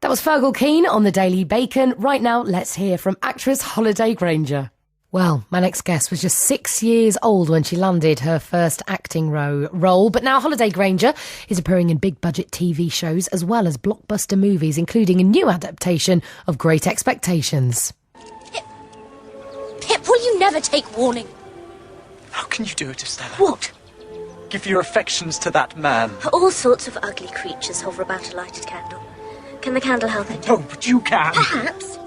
That was Fergal Keane on the Daily Bacon. Right now, let's hear from actress Holliday Grainger. Well, my next guest was just 6 years old when she landed her first acting role, but now Holliday Grainger is appearing in big-budget TV shows as well as blockbuster movies, including a new adaptation of Great Expectations. Pip, will you never take warning? How can you do it, Estella? What? Give your affections to that man. All sorts of ugly creatures hover about a lighted candle. Can the candle help it? No, but you can. Perhaps.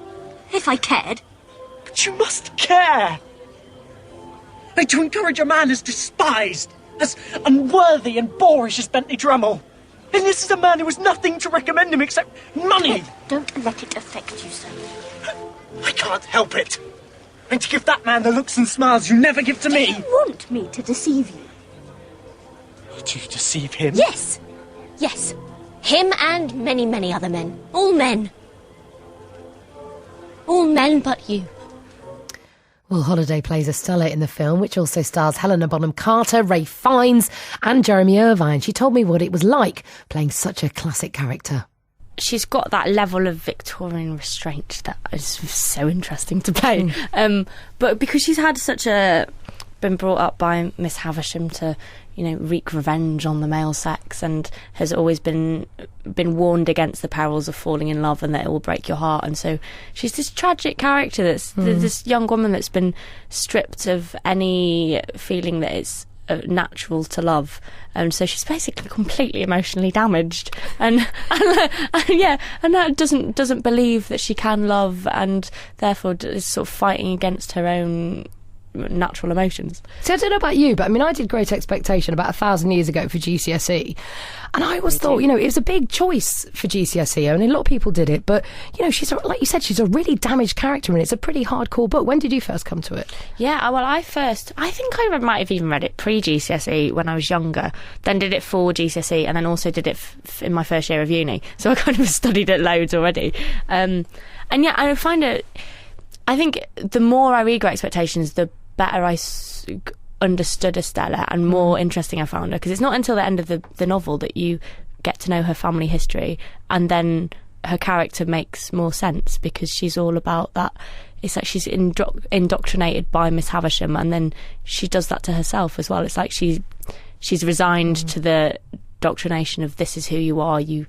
If I cared. But you must care. Like, to encourage a man as despised, as unworthy and boorish as Bentley Drummle. And this is a man who has nothing to recommend him except money. Don't let it affect you so. I can't help it. And to give that man the looks and smiles you never give to me. Do you want me to deceive you? Do you deceive him? Yes. Yes. Him and many, many other men. All men. All men but you. Well, Holliday plays Estella in the film, which also stars Helena Bonham Carter, Ray Fiennes and Jeremy Irvine. She told me what it was like playing such a classic character. She's got that level of Victorian restraint that is so interesting to play. But because she's had been brought up by Miss Havisham to, wreak revenge on the male sex, and has always been warned against the perils of falling in love and that it will break your heart. And so she's this tragic character that's this young woman that's been stripped of any feeling that it's natural to love, and so she's basically completely emotionally damaged, and that doesn't believe that she can love, and therefore is sort of fighting against her own natural emotions. So I don't know about you, but I did Great Expectation about 1,000 years ago for GCSE, and I always thought, it was a big choice for GCSE, and a lot of people did it, but she's, like you said, she's a really damaged character, and it's a pretty hardcore book. When did you first come to it? Yeah, well, I think I might have even read it pre-GCSE when I was younger, then did it for GCSE, and then also did it in my first year of uni, so I kind of studied it loads already. And yeah, I think the more I read Great Expectations, the better I understood Estella and more interesting I found her, because it's not until the end of the novel that you get to know her family history, and then her character makes more sense, because she's all about that. It's like she's indoctrinated by Miss Havisham, and then she does that to herself as well. It's like she's resigned to the indoctrination of this is who you are, you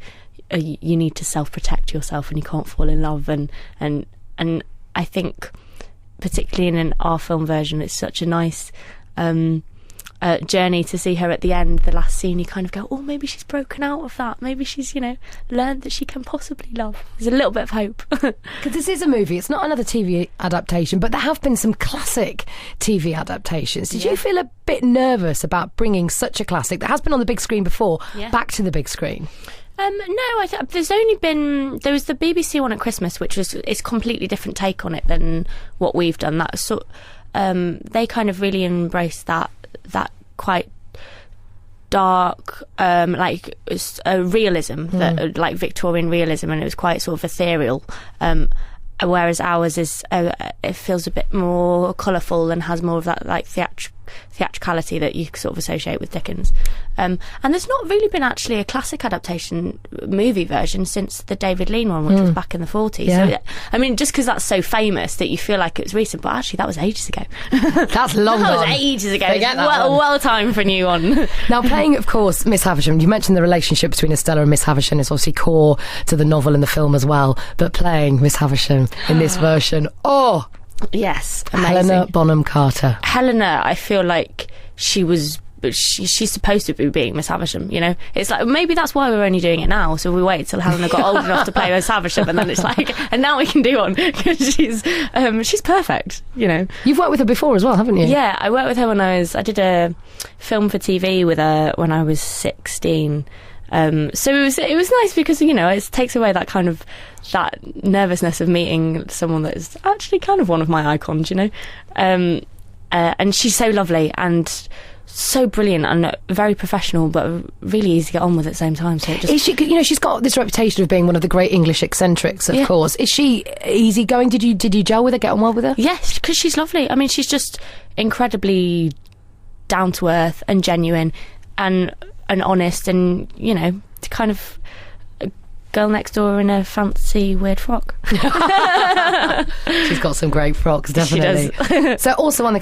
need to self-protect yourself and you can't fall in love, and I think particularly in our film version, it's such a nice journey to see her at the end. The last scene, you kind of go, oh, maybe she's broken out of that. Maybe she's, learned that she can possibly love. There's a little bit of hope. Because this is a movie. It's not another TV adaptation, but there have been some classic TV adaptations. Did you feel a bit nervous about bringing such a classic that has been on the big screen before back to the big screen? No, there was the BBC one at Christmas, which is a completely different take on it than what we've done. That sort, they kind of really embraced that quite dark, realism, that like Victorian realism, and it was quite sort of ethereal. Whereas ours is, it feels a bit more colourful and has more of that like theatricality that you sort of associate with Dickens. And there's not really been actually a classic adaptation movie version since the David Lean one, which was back in the 40s. Yeah. So, just because that's so famous that you feel like it's recent, but actually that was ages ago. That's long That gone. was ages ago. Forget that one. Well time for a new one. Now, playing, of course, Miss Havisham, you mentioned the relationship between Estella and Miss Havisham is obviously core to the novel and the film as well, but playing Miss Havisham in this version, yes, amazing. Helena Bonham Carter. Helena, I feel like she's supposed to be being Miss Havisham, It's like, maybe that's why we're only doing it now, so we wait till Helena got old enough to play Miss Havisham, and then it's like, and now we can do one, because she's perfect, You've worked with her before as well, haven't you? Yeah, I worked with her I did a film for TV with her when I was 16. So it was nice because, it takes away that kind of that nervousness of meeting someone that is actually kind of one of my icons, and she's so lovely and so brilliant and very professional, but really easy to get on with at the same time. So is she, she's got this reputation of being one of the great English eccentrics, of course. Is she easygoing? Did you gel with her, get on well with her? Yes, because she's lovely. She's just incredibly down to earth and genuine and honest, and kind of girl next door in a fancy weird frock. She's got some great frocks, definitely. She does. So also in the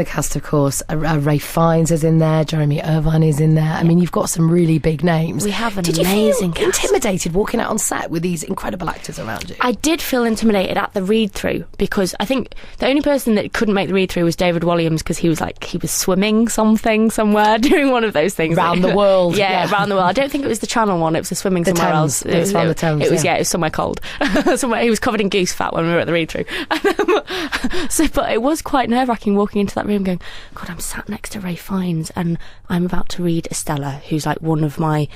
cast, of course, Ray Fiennes is in there, Jeremy Irvine is in there. I mean, you've got some really big names. We have an Did amazing you feel cast. intimidated walking out on set with these incredible actors around you? I did feel intimidated at the read-through, because I think the only person that couldn't make the read-through was David Walliams, because he was swimming somewhere, doing one of those things. Round the world. Yeah, around the world. I don't think it was the Channel one, it was the swimming The somewhere Thames. else. It was around the Thames, It was, yeah. it was somewhere cold. Somewhere, he was covered in goose fat when we were at the read-through. But it was quite nerve-wracking walking into that room going, God, I'm sat next to Ray Fiennes and I'm about to read Estella, who's like one of my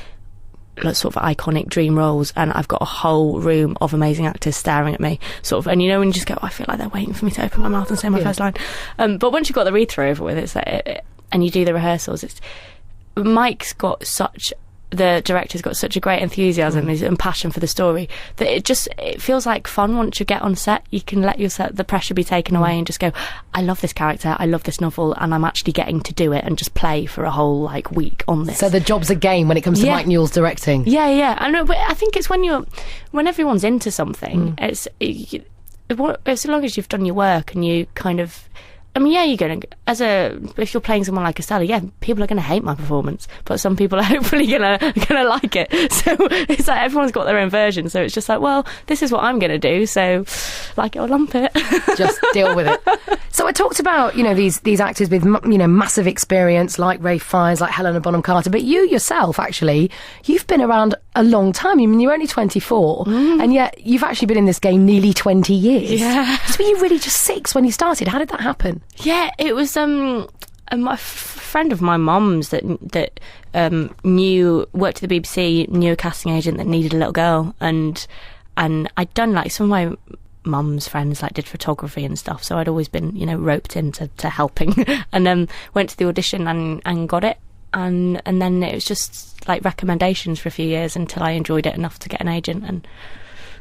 sort of iconic dream roles, and I've got a whole room of amazing actors staring at me, sort of, and when you just go, I feel like they're waiting for me to open my mouth and say my first line. But once you've got the read-through over with, it's and you do the rehearsals, the director's got such a great enthusiasm and passion for the story that it feels like fun. Once you get on set, you can let the pressure be taken away and just go, I love this character, I love this novel, and I'm actually getting to do it and just play for a whole week on this. So the job's a game when it comes to Mike Newell's directing. Yeah. But I think it's when everyone's into something, it's as long as you've done your work and you kind of, I mean, yeah, you're going to, if you're playing someone like Estella, yeah, people are going to hate my performance, but some people are hopefully going to like it. So it's like everyone's got their own version. So it's just like, well, this is what I'm going to do. So like it or lump it. Just deal with it. So I talked about, these actors with, massive experience like Ray Fiennes, like Helena Bonham Carter, but you yourself, actually, you've been around a long time. I mean, you're only 24, and yet you've actually been in this game nearly 20 years. Yeah. So were you really just 6 when you started? How did that happen? Yeah, it was a friend of my mum's that worked at the BBC, knew a casting agent that needed a little girl, and I'd done some of my mum's friends did photography and stuff, so I'd always been roped into helping, and then went to the audition and got it, and then it was just recommendations for a few years until I enjoyed it enough to get an agent. And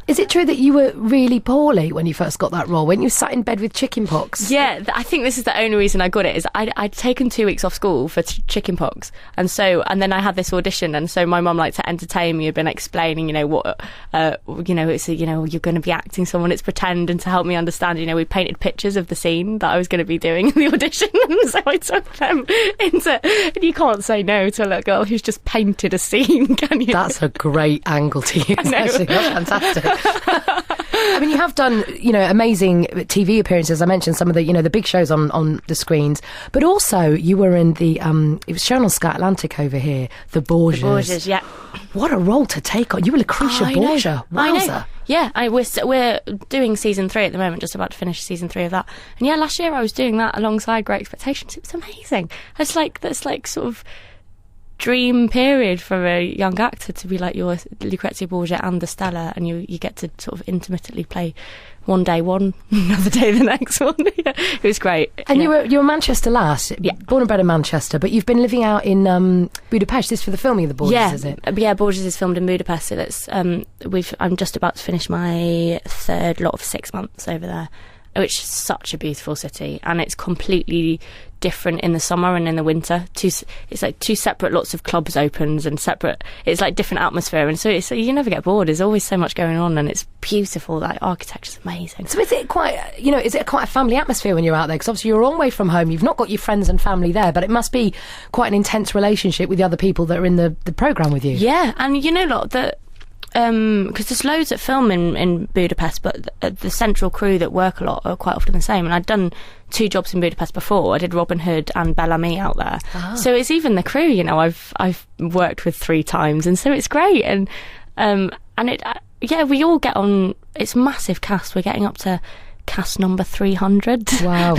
is it true that you were really poorly when you first got that role, when you sat in bed with chicken pox? Yeah, I think this is the only reason I got it, is I'd taken 2 weeks off school for chicken pox, and then I had this audition, and so my mum, to entertain me, had been explaining, what, it's you're going to be acting someone, it's pretend, and to help me understand, we painted pictures of the scene that I was going to be doing in the audition, and so I took them and you can't say no to a little girl who's just painted a scene, can you? That's a great angle to use, actually. That's fantastic. I mean, you have done, amazing TV appearances. I mentioned some of the big shows on the screens, but also you were in it was shown on Sky Atlantic over here, The Borgias. The Borgias, yeah. What a role to take on. You were Lucretia Borgia. Wowza. I know. Yeah, we're doing season 3 at the moment, just about to finish season 3 of that. And yeah, last year I was doing that alongside Great Expectations. It was amazing. That's sort of dream period for a young actor, to be your Lucrezia Borgia and Estella, and you get to sort of intermittently play one day one, another day the next one. Yeah, it was great. And you were Manchester lass, born and bred in Manchester, but you've been living out in Budapest. This is for the filming of The Borgias, is it? Yeah, Borgias is filmed in Budapest, so that's I'm just about to finish my 3rd lot of 6 months over there, which is such a beautiful city, and it's completely different in the summer and in the winter. It's 2 separate lots of clubs opens, and separate, it's different atmosphere, and so you never get bored. There's always so much going on, and it's beautiful. Architecture's amazing. So is it quite a family atmosphere when you're out there? Because obviously you're away from home, you've not got your friends and family there, but it must be quite an intense relationship with the other people that are in the programme with you. Yeah, and because there's loads that film in Budapest, but the central crew that work a lot are quite often the same. And I'd done 2 jobs in Budapest before. I did Robin Hood and Bellamy out there. So it's even the crew, I've worked with 3 times, and so it's great. And we all get on. It's a massive cast. We're getting up to cast number 300. Wow.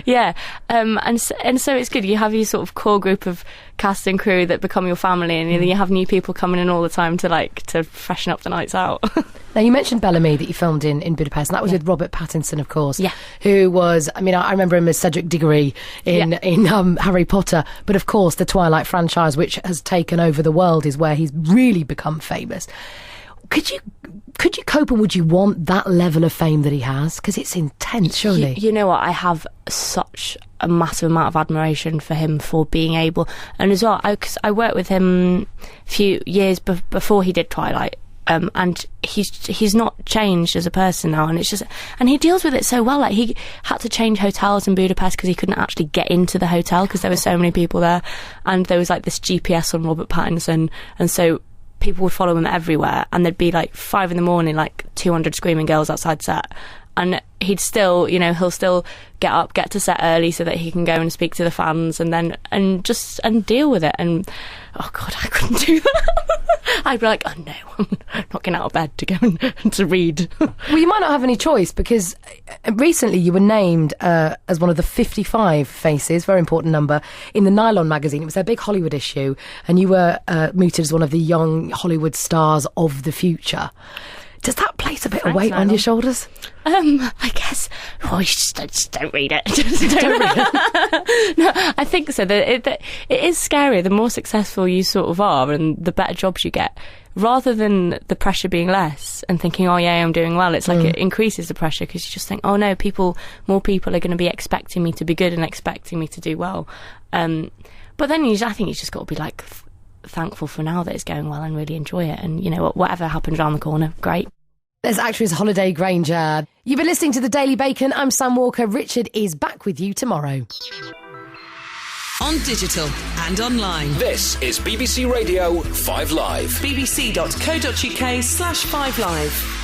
yeah. And so it's good. You have your sort of core group of cast and crew that become your family, and then you have new people coming in all the time to freshen up the nights out. Now, you mentioned Bellamy that you filmed in Budapest, and that was with Robert Pattinson, of course. Yeah. Who was, I remember him as Cedric Diggory in Harry Potter, but of course the Twilight franchise, which has taken over the world, is where he's really become famous. Could you cope, and would you want that level of fame that he has? Because it's intense, surely. You know what? I have such a massive amount of admiration for him for being able, and as well, because I worked with him a few years before he did Twilight, and he's not changed as a person now, and he deals with it so well. Like, he had to change hotels in Budapest because he couldn't actually get into the hotel because there were so many people there, and there was like this GPS on Robert Pattinson, and so people would follow him everywhere, and there'd be like 5 a.m, like 200 screaming girls outside set, and he'd still, he'll still get up, get to set early so that he can go and speak to the fans, and deal with it. And oh God, I couldn't do that. I'd be like, oh no, I'm not getting out of bed to go and to read. Well, you might not have any choice, because recently you were named as one of the 55 faces, very important number, in the Nylon magazine. It was their big Hollywood issue, and you were mooted as one of the young Hollywood stars of the future. Does that place a bit of weight on your shoulders? I guess. Oh, you just don't read it. Just don't read it. No, I think so. It is scary. The more successful you sort of are, and the better jobs you get, rather than the pressure being less and thinking, oh yeah, I'm doing well. It's like it increases the pressure, because you just think, oh no, more people are going to be expecting me to be good and expecting me to do well. But then I think you just got to be like thankful for now that it's going well and really enjoy it, and whatever happens around the corner, great. There's actress Holliday Grainger. You've been listening to The Daily Bacon. I'm Sam Walker. Richard is back with you tomorrow. On digital and online. This is BBC Radio 5 Live. bbc.co.uk/5live.